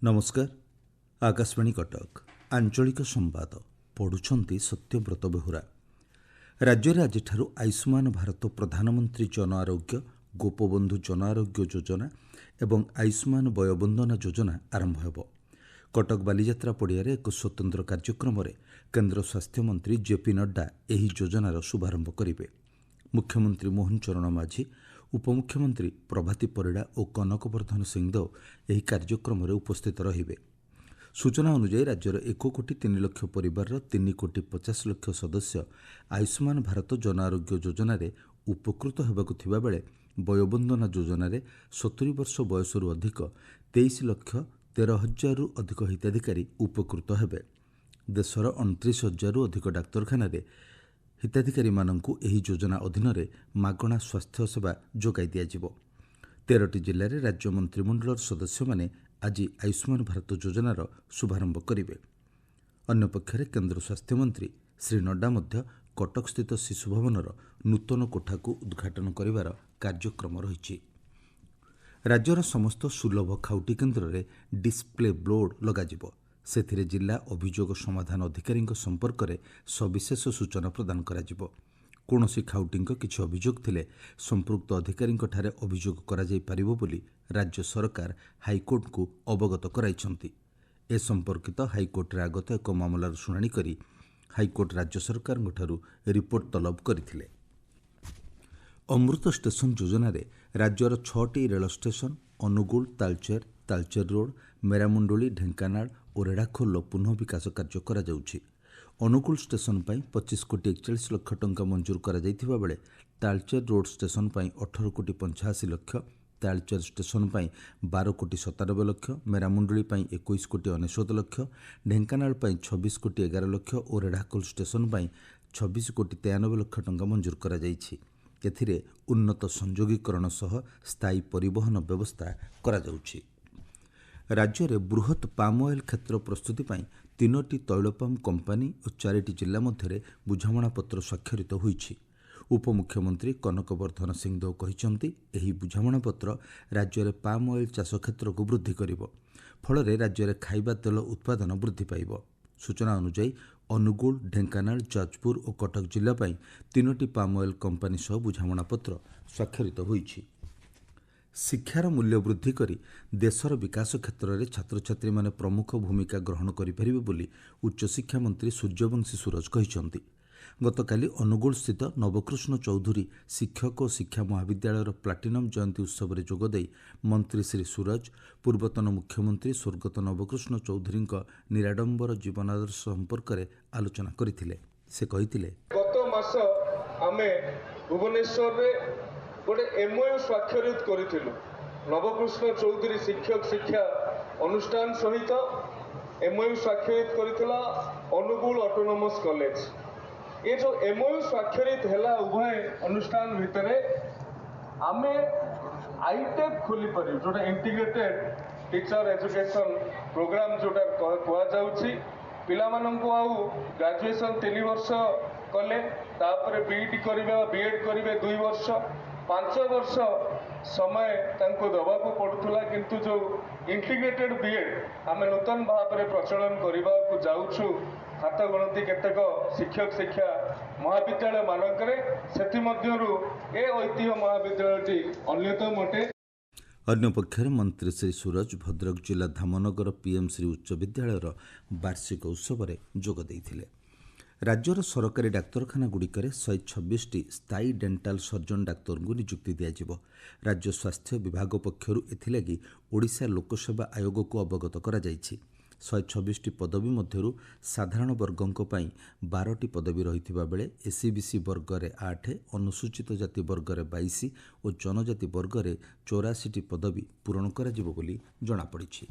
नमस्कार। आकाशवाणी कटक आंचलिक संवाद पढ़ुछंती सत्यव्रत बेहुरा। राज्य में आज आयुष्मान भारत प्रधानमंत्री जन आरोग्य गोपबंधु जन आरोग्य योजना एवं आयुष्मान वयोबंदना योजना आरंभ होब। कटक बालीजात्रा पड़ियारे एक स्वतंत्र कार्यक्रम में केन्द्र स्वास्थ्य मंत्री जेपी नड्डा यह योजनार शुभारंभ करेंगे। मुख्यमंत्री मोहन चरण माझी, उपमुख्यमंत्री प्रभाती परिड़ा और कनकवर्धन सिंहदेव यह कार्यक्रम में उपस्थित रहिबे। सूचना अनुसार राज्यर 1,03,00,000 परिवार 3,50,00,000 सदस्य आयुष्मान भारत जन आरोग्य योजना उपकृत होगा बेले वयोबंदना योजना 70 वर्ष बयस अधिक 23,13,000 अधिक हिताधिकारी उपकृत हेबे। देशर 29,000 अधिक डाक्तरखाना हिताधिकारी माननकु एही योजना अधीन मागणा स्वास्थ्य सेवा जोगाई दियाजिबो। 13टी जिले में राज्य मंत्रिमंडल सदस्य माने आज आयुष्मान भारत योजनार शुभारंभ करेंगे। अन्यपक्षे केन्द्र स्वास्थ्य मंत्री श्री नड्डा मध्य कटक स्थित शिशु भवनर नूतन कोठा को उद्घाटन करिवार कार्यक्रम रही। राज्यर समस्त सुलभ खाउटी केन्द्र में डिस्प्ले बोर्ड लगाजिबो। सेथिरे जिला अभियोग समाधान अधिकारी संपर्क में सविशेष सूचना प्रदान कराजिबो। कौनसी खाउटी किछि अभियोग थिले संपृक्त अधिकारी ठारे अभियोग करा जाई परिबो बोली राज्य सरकार हाईकोर्ट को अवगत कराइछंती। ए संपर्कित हाईकोर्ट आगत एक मामलार शुणाणी करी हाईकोर्ट राज्य सरकार ठारू रिपोर्ट तलब करथिले। अमृत स्टेशन योजना रे राज्यर 6टी rail station Angul, Talcher road, Meramundali, Dhenkanal और रेढ़ाखोल पुनः विकास कार्य करा जाउछि। अनुगुल स्टेशन पर 25,41,00,000 टंका मंजूर करा जाइथिबा बेले तालचेर रोड स्टेशन पर 18,85,00,000, तालचेर स्टेशन पर 12,97,00,000, मेरामुंडोली पर 21,99,00,000, ढेंकानाल पर 26,11,00,000 और रेढ़ाखोल स्टेशन पर 26,93,00,000 टंका मंजूर करा जाइछि। एथिरे उन्नत संयोगीकरण सह स्थायी परिवहन व्यवस्था करा जाउछि। राज्य में बृहत पाम ऑयल क्षेत्र प्रस्तुति पर 3टी तैल पाम कंपानी और 4टी जिला मध्य बुझामणा पत्र स्वाक्षरित होईछि। उपमुख्यमंत्री कनकवर्धन सिंहदेव कहिसंती एही बुझामणा पत्र राज्य में पाम ऑयल चाष क्षेत्र को वृद्धि करिवो। फଳରେ राज्य में खाइबा तेल उत्पादन वृद्धि पाइब। सूचना अनुसार अनुगुल, ढेंकानाल, जाजपुर और कटक जिला 3टी पाम ऑयल कंपानी सह बुझामणा पत्र स्वाक्षरित होईछि। शिक्षार मूल्य वृद्धि करी देशर विकास क्षेत्र में छात्र छात्री माने प्रमुख भूमिका ग्रहण करिपारिबे बोली उच्च शिक्षा मंत्री सूर्यवंशी सूरज कहिसंती। गतकाली अनुगुल स्थित नवकृष्ण चौधरी शिक्षक और शिक्षा महाविद्यालयर प्लाटिनम जयंती उत्सव में जोगदे मंत्री श्री सूरज पूर्वतन मुख्यमंत्री स्वर्गत नवकृष्ण चौधरी निराडंबर जीवनादर्श संपर्क में आलोचना करथिले। से कहिथिले, गत मास आमे भुवनेश्वर रे गोटे एमओयू स्वाक्षरित करिथिलु नवकृष्ण चौधरी शिक्षक शिक्षा अनुष्ठान सहित एमओयू स्वाक्षरित करिथिला अनुगुल ऑटोनोमस कॉलेज। ये जो एमओयू स्वाक्षरित हैला उभय अनुष्ठान भितरे आमे आईटेक खोली पारि जोटा इंटीग्रेटेड टीचर एजुकेशन प्रोग्राम जोटा कहा जाउछि। पिला माननको आउ ग्रेजुएशन 3 वर्ष कले तापर बीईडी करिवे बीएड करिवे 2 वर्ष 5 वर्ष समय तांको दबाको पड़ुथला, किंतु जो इंटीग्रेटेड बीएड आमे नूतन भाव में प्रचलन करबा को जाउछु। हाथ गणती केतक शिक्षक शिक्षा महाविद्यालय मानकरे सेति मध्यरु ए ऐतिह्य महाविद्यालयटी अन्यतम अटे। अन्यपक्षे मंत्री श्री सूरज भद्रक जिला धामनगर पीएमश्री उच्च विद्यालयर वार्षिक उत्सव में जोग देइथिले। राज्यर सरकारी डाक्तरखाना गुड़िकर 126टी स्थायी डेंटाल सर्जन डाक्तर को नियुक्ति दियाजिबो। राज्य स्वास्थ्य विभाग पक्षरु एथिलागि ओडिशा लोकसेवा आयोग को अवगत करा जाइछि। 126टी पदवी मध्यरु साधारण वर्गों पर 12टी पदवी रहिथिबा बेले एससीबीसी वर्ग में 8, अनुसूचित जाति वर्ग में 22 और जनजाति वर्ग में 84टी पदवी पूरण कराजिबो बोली जଣାपड़िछि।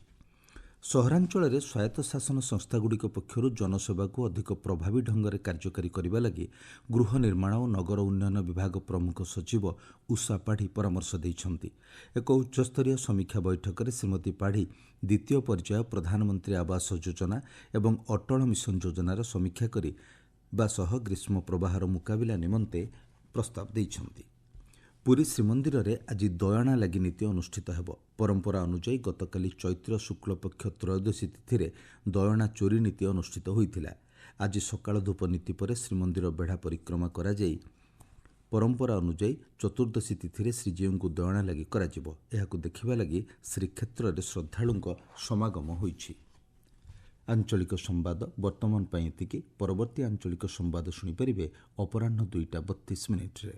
सहरांचल में स्वायत्त शासन संस्थागुड़िक पक्षरु जनसेवा को अधिक प्रभावी ढंग से कार्यकारी करने लगी गृह निर्माण और नगर उन्नयन विभाग प्रमुख सचिव उषा पाढ़ी परामर्श देइछंती। एक उच्चस्तरीय समीक्षा बैठक में श्रीमती पाढ़ी द्वितीय पर्याय प्रधानमंत्री आवास योजना एवं अटल मिशन योजनार समीक्षा करी ग्रीष्म प्रवाहर मुकाबिला निमंते प्रस्ताव देइछंती। ପୁରୀ ଶ୍ରୀମନ୍ଦିରରେ ଆଜି ଦୟଣା ଲାଗି ନୀତି ଅନୁଷ୍ଠିତ ହେବ। ପରମ୍ପରା ଅନୁଯାୟୀ ଗତକାଲି ଚୈତ୍ର ଶୁକ୍ଳପକ୍ଷ ତ୍ରୟୋଦଶୀ ତିଥିରେ ଦୟଣା ଚୋରି ନୀତି ଅନୁଷ୍ଠିତ ହୋଇଥିଲା। ଆଜି ସକାଳ ଧୂପ ନୀତି ପରେ ଶ୍ରୀମନ୍ଦିର ବେଢ଼ା ପରିକ୍ରମା କରାଯାଇ ପରମ୍ପରା ଅନୁଯାୟୀ ଚତୁର୍ଦ୍ଦଶୀ ତିଥିରେ ଶ୍ରୀଜୀଉଙ୍କୁ ଦୟଣା ଲାଗି କରାଯିବ। ଏହାକୁ ଦେଖିବା ଲାଗି ଶ୍ରୀକ୍ଷେତ୍ରରେ ଶ୍ରଦ୍ଧାଳୁଙ୍କ ସମାଗମ ହୋଇଛି। ଆଞ୍ଚଳିକ ସମ୍ବାଦ ବର୍ତ୍ତମାନ ପାଇଁ ଏତିକି। ପରବର୍ତ୍ତୀ ଆଞ୍ଚଳିକ ସମ୍ବାଦ ଶୁଣିପାରିବେ ଅପରାହ୍ନ 2ଟା 32 ମିନିଟ୍ରେ।